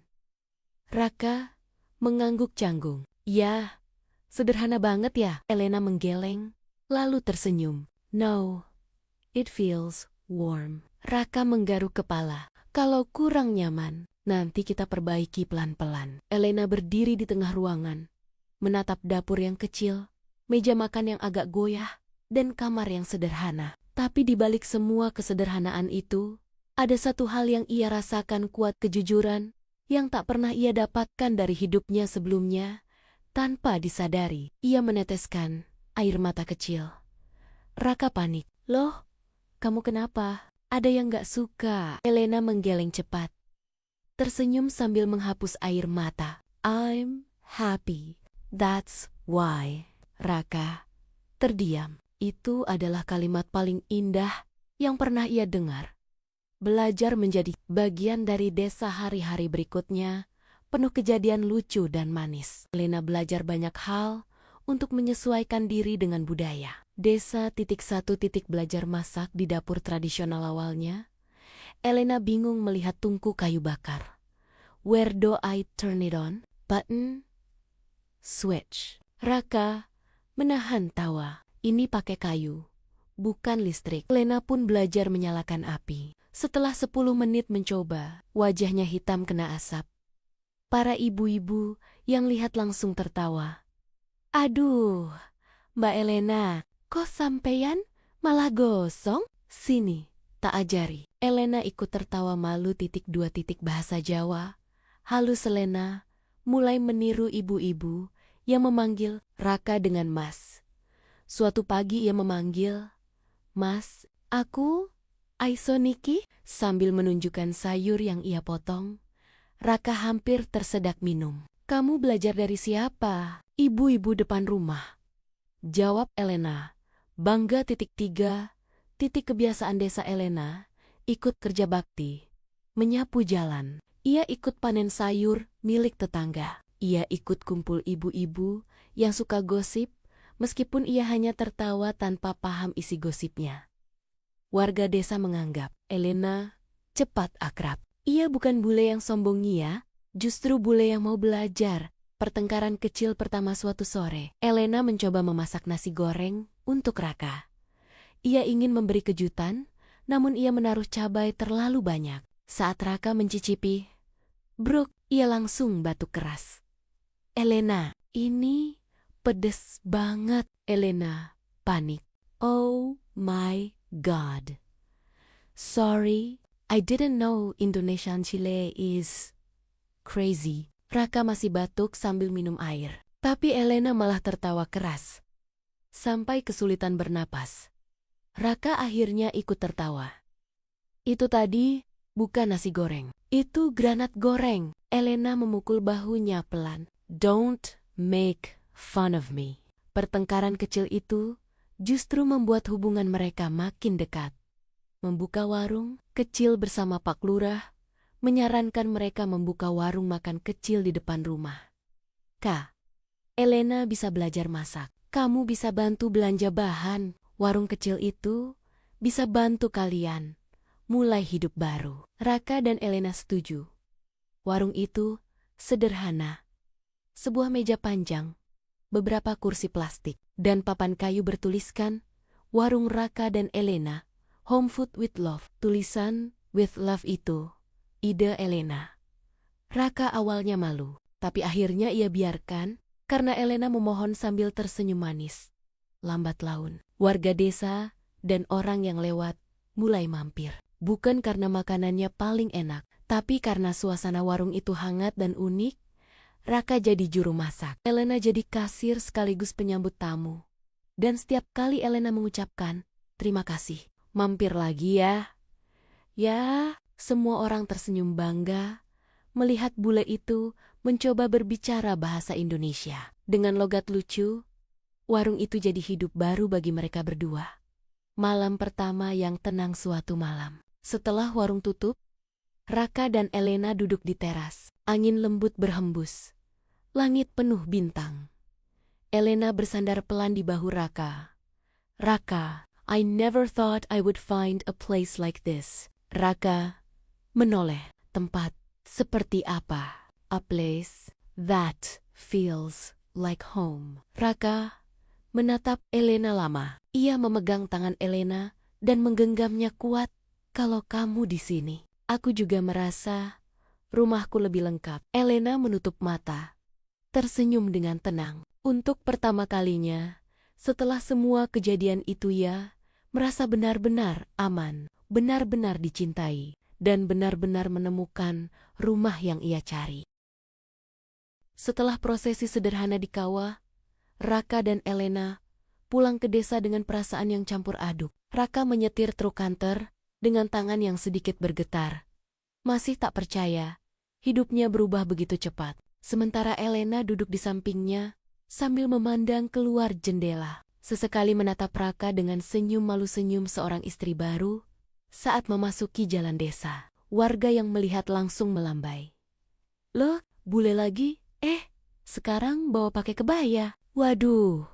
Raka mengangguk canggung. "Ya, sederhana banget ya." Elena menggeleng, lalu tersenyum. "No, it feels warm." Raka menggaruk kepala. "Kalau kurang nyaman, nanti kita perbaiki pelan-pelan." Elena berdiri di tengah ruangan, menatap dapur yang kecil, meja makan yang agak goyah, dan kamar yang sederhana. Tapi di balik semua kesederhanaan itu, ada satu hal yang ia rasakan kuat, kejujuran yang tak pernah ia dapatkan dari hidupnya sebelumnya. Tanpa disadari, ia meneteskan air mata kecil. Raka panik. "Loh, kamu kenapa? Ada yang gak suka?" Elena menggeleng cepat, tersenyum sambil menghapus air mata. "I'm happy, that's why." Raka terdiam. Itu adalah kalimat paling indah yang pernah ia dengar. Belajar menjadi bagian dari desa hari-hari berikutnya, penuh kejadian lucu dan manis. Elena belajar banyak hal untuk menyesuaikan diri dengan budaya. Desa .1 belajar masak di dapur tradisional awalnya. Elena bingung melihat tungku kayu bakar. Where do I turn it on? Button? Switch. Raka menahan tawa. Ini pakai kayu, bukan listrik. Elena pun belajar menyalakan api. Setelah 10 menit mencoba, wajahnya hitam kena asap. Para ibu-ibu yang lihat langsung tertawa. "Aduh, Mbak Elena, kok sampeyan malah gosong? Sini, tak ajari." Elena ikut tertawa malu. 2 bahasa Jawa. Halus Elena mulai meniru ibu-ibu yang memanggil Raka dengan Mas. Suatu pagi ia memanggil, "Mas, aku Aiso Niki." Sambil menunjukkan sayur yang ia potong, Raka hampir tersedak minum. "Kamu belajar dari siapa?" "Ibu-ibu depan rumah," jawab Elena. Bangga. 3 kebiasaan desa Elena, ikut kerja bakti, menyapu jalan. Ia ikut panen sayur milik tetangga. Ia ikut kumpul ibu-ibu yang suka gosip, meskipun ia hanya tertawa tanpa paham isi gosipnya. Warga desa menganggap Elena cepat akrab. Ia bukan bule yang sombong ya, justru bule yang mau belajar. Pertengkaran kecil pertama suatu sore, Elena mencoba memasak nasi goreng untuk Raka. Ia ingin memberi kejutan, namun ia menaruh cabai terlalu banyak. Saat Raka mencicipi, bruk, ia langsung batuk keras. "Elena, ini pedes banget." Elena panik. "Oh my God. Sorry, I didn't know Indonesian chile is crazy." Raka masih batuk sambil minum air. Tapi Elena malah tertawa keras. Sampai kesulitan bernapas. Raka akhirnya ikut tertawa. Itu tadi bukan nasi goreng. Itu granat goreng. Elena memukul bahunya pelan. Don't make fun of me. Pertengkaran kecil itu justru membuat hubungan mereka makin dekat. Membuka warung kecil bersama Pak Lurah, menyarankan mereka membuka warung makan kecil di depan rumah. Kak, Elena bisa belajar masak. Kamu bisa bantu belanja bahan. Warung kecil itu bisa bantu kalian mulai hidup baru. Raka dan Elena setuju. Warung itu sederhana. Sebuah meja panjang, beberapa kursi plastik, dan papan kayu bertuliskan Warung Raka dan Elena, Home Food with Love. Tulisan with love itu ide Elena. Raka awalnya malu, tapi akhirnya ia biarkan karena Elena memohon sambil tersenyum manis. Lambat laun, warga desa dan orang yang lewat mulai mampir. Bukan karena makanannya paling enak, tapi karena suasana warung itu hangat dan unik. Raka jadi juru masak. Elena jadi kasir sekaligus penyambut tamu. Dan setiap kali Elena mengucapkan, "Terima kasih, mampir lagi ya." Ya, semua orang tersenyum bangga melihat bule itu mencoba berbicara bahasa Indonesia. Dengan logat lucu, warung itu jadi hidup baru bagi mereka berdua. Malam pertama yang tenang suatu malam. Setelah warung tutup, Raka dan Elena duduk di teras. Angin lembut berhembus. Langit penuh bintang. Elena bersandar pelan di bahu Raka. "Raka, I never thought I would find a place like this." Raka menoleh. Tempat seperti apa? "A place that feels like home." Raka menatap Elena lama. Ia memegang tangan Elena dan menggenggamnya kuat. "Kalau kamu di sini, aku juga merasa rumahku lebih lengkap." Elena menutup mata, tersenyum dengan tenang. Untuk pertama kalinya, setelah semua kejadian itu ia merasa benar-benar aman, benar-benar dicintai, dan benar-benar menemukan rumah yang ia cari. Setelah prosesi sederhana di kawah, Raka dan Elena pulang ke desa dengan perasaan yang campur aduk. Raka menyetir truk kantor dengan tangan yang sedikit bergetar. Masih tak percaya, hidupnya berubah begitu cepat. Sementara Elena duduk di sampingnya sambil memandang keluar jendela. Sesekali menatap Raka dengan senyum malu senyum seorang istri baru. Saat memasuki jalan desa, warga yang melihat langsung melambai. "Loh, bule lagi? Sekarang bawa pakai kebaya. Waduh,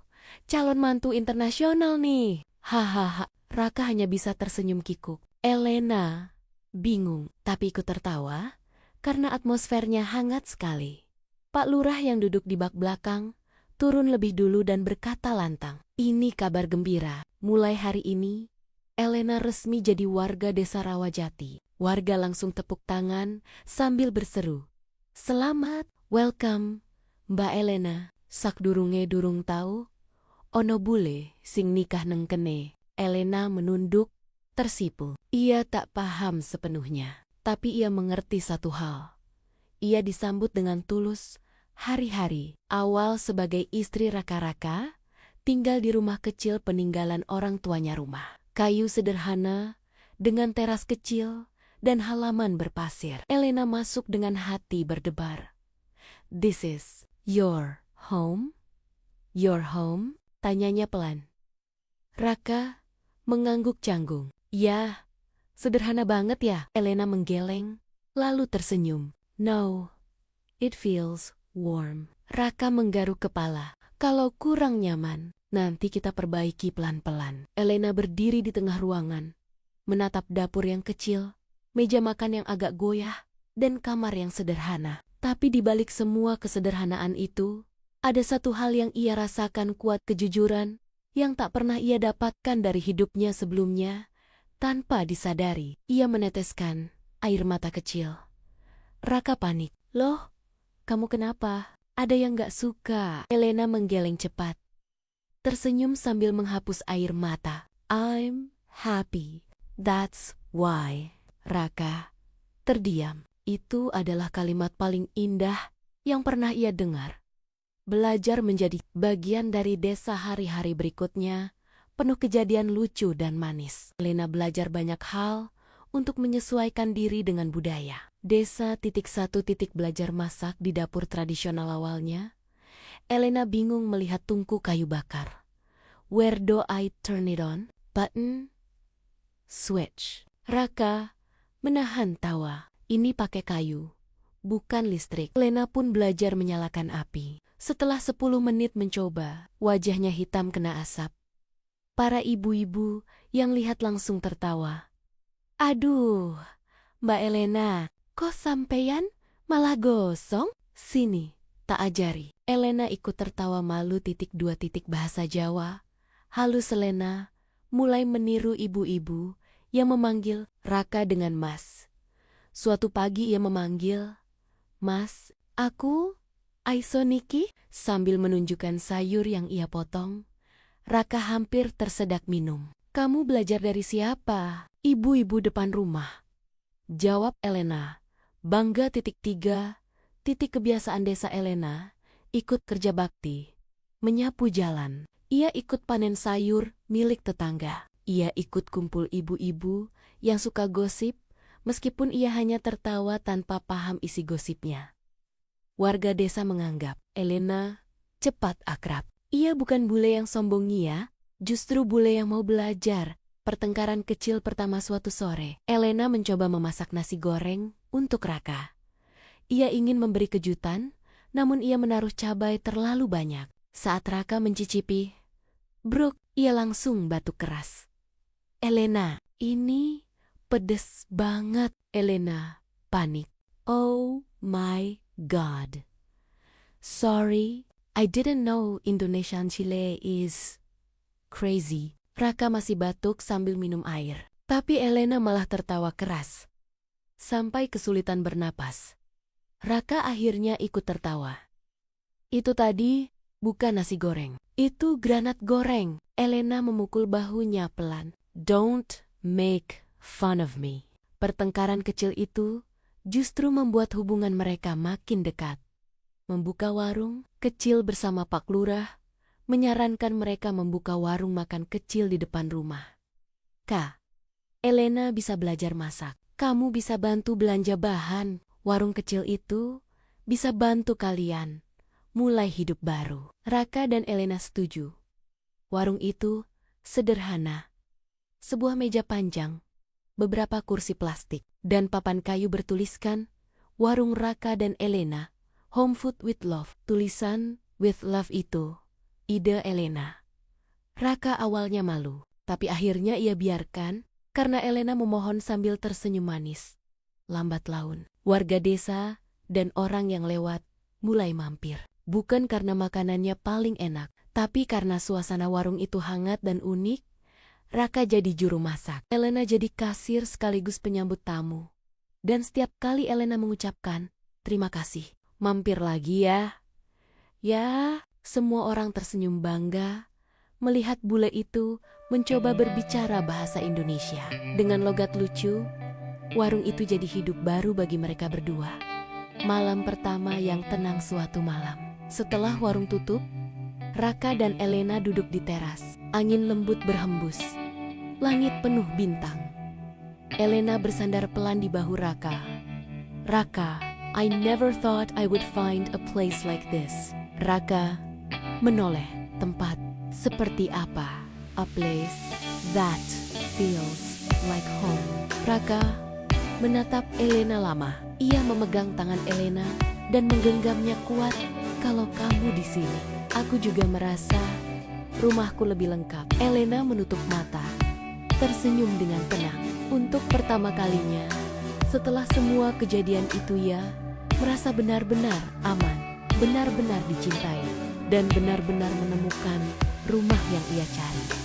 calon mantu internasional nih." Hahaha, Raka hanya bisa tersenyum kikuk. Elena bingung, tapi ikut tertawa karena atmosfernya hangat sekali. Pak Lurah yang duduk di bak belakang turun lebih dulu dan berkata lantang, "Ini kabar gembira. Mulai hari ini, Elena resmi jadi warga desa Rawajati." Warga langsung tepuk tangan sambil berseru, "Selamat, welcome, Mbak Elena." Sakdurunge durung tahu, ono bule sing nikah neng kene. Elena menunduk, tersipu. Ia tak paham sepenuhnya, tapi ia mengerti satu hal. Ia disambut dengan tulus. Hari-hari awal sebagai istri Raka-Raka, tinggal di rumah kecil peninggalan orang tuanya rumah. Kayu sederhana, dengan teras kecil, dan halaman berpasir. Elena masuk dengan hati berdebar. "This is your home? Your home?" tanyanya pelan. Raka mengangguk canggung. "Ya, sederhana banget ya." Elena menggeleng, lalu tersenyum. "No, it feels warm." Raka menggaruk kepala. "Kalau kurang nyaman, nanti kita perbaiki pelan-pelan." Elena berdiri di tengah ruangan, menatap dapur yang kecil, meja makan yang agak goyah, dan kamar yang sederhana. Tapi di balik semua kesederhanaan itu, ada satu hal yang ia rasakan kuat, kejujuran yang tak pernah ia dapatkan dari hidupnya sebelumnya. Tanpa disadari, ia meneteskan air mata kecil. Raka panik. "Loh, kamu kenapa? Ada yang gak suka?" Elena menggeleng cepat, tersenyum sambil menghapus air mata. "I'm happy, that's why." Raka terdiam. Itu adalah kalimat paling indah yang pernah ia dengar. Belajar menjadi bagian dari desa hari-hari berikutnya, penuh kejadian lucu dan manis. Elena belajar banyak hal untuk menyesuaikan diri dengan budaya. Desa satu belajar masak di dapur tradisional awalnya. Elena bingung melihat tungku kayu bakar. Where do I turn it on? Button. Switch. Raka menahan tawa. Ini pakai kayu, bukan listrik. Elena pun belajar menyalakan api. Setelah 10 menit mencoba, wajahnya hitam kena asap. Para ibu-ibu yang lihat langsung tertawa. Aduh, Mbak Elena, kok sampeyan malah gosong? Sini, tak ajari. Elena ikut tertawa malu. Bahasa Jawa. Halus Elena mulai meniru ibu-ibu yang memanggil Raka dengan Mas. Suatu pagi ia memanggil, Mas, aku Aiso Niki, sambil menunjukkan sayur yang ia potong. Raka hampir tersedak minum. Kamu belajar dari siapa? Ibu-ibu depan rumah. Jawab Elena. Bangga. Kebiasaan desa Elena, ikut kerja bakti, menyapu jalan. Ia ikut panen sayur milik tetangga. Ia ikut kumpul ibu-ibu yang suka gosip, meskipun ia hanya tertawa tanpa paham isi gosipnya. Warga desa menganggap Elena cepat akrab. Ia bukan bule yang sombong ya, justru bule yang mau belajar. Pertengkaran kecil pertama suatu sore, Elena mencoba memasak nasi goreng untuk Raka. Ia ingin memberi kejutan, namun ia menaruh cabai terlalu banyak. Saat Raka mencicipi, bruk, ia langsung batuk keras. Elena, ini pedes banget. Elena panik. Oh my God. Sorry, I didn't know Indonesian chile is crazy. Raka masih batuk sambil minum air. Tapi Elena malah tertawa keras. Sampai kesulitan bernapas. Raka akhirnya ikut tertawa. Itu tadi bukan nasi goreng. Itu granat goreng. Elena memukul bahunya pelan. Don't make fun of me. Pertengkaran kecil itu justru membuat hubungan mereka makin dekat. Membuka warung kecil bersama Pak Lurah, menyarankan mereka membuka warung makan kecil di depan rumah. Kak, Elena bisa belajar masak. Kamu bisa bantu belanja bahan. Warung kecil itu bisa bantu kalian mulai hidup baru. Raka dan Elena setuju. Warung itu sederhana. Sebuah meja panjang, beberapa kursi plastik, dan papan kayu bertuliskan Warung Raka dan Elena, Home Food with Love. Tulisan with love itu ide Elena. Raka awalnya malu, tapi akhirnya ia biarkan karena Elena memohon sambil tersenyum manis. Lambat laun, warga desa dan orang yang lewat mulai mampir. Bukan karena makanannya paling enak, tapi karena suasana warung itu hangat dan unik. Raka jadi juru masak. Elena jadi kasir sekaligus penyambut tamu. Dan setiap kali Elena mengucapkan, terima kasih, mampir lagi ya. Ya, semua orang tersenyum bangga melihat bule itu mencoba berbicara bahasa Indonesia. Dengan logat lucu, warung itu jadi hidup baru bagi mereka berdua. Malam pertama yang tenang suatu malam. Setelah warung tutup, Raka dan Elena duduk di teras. Angin lembut berhembus. Langit penuh bintang. Elena bersandar pelan di bahu Raka. Raka, I never thought I would find a place like this. Raka menoleh. Tempat seperti apa? A place that feels like home. Raka menatap Elena lama. Ia memegang tangan Elena dan menggenggamnya kuat. Kalau kamu di sini, aku juga merasa rumahku lebih lengkap. Elena menutup mata, tersenyum dengan tenang. Untuk pertama kalinya, setelah semua kejadian itu ia merasa benar-benar aman, benar-benar dicintai, dan benar-benar menemukan rumah yang ia cari.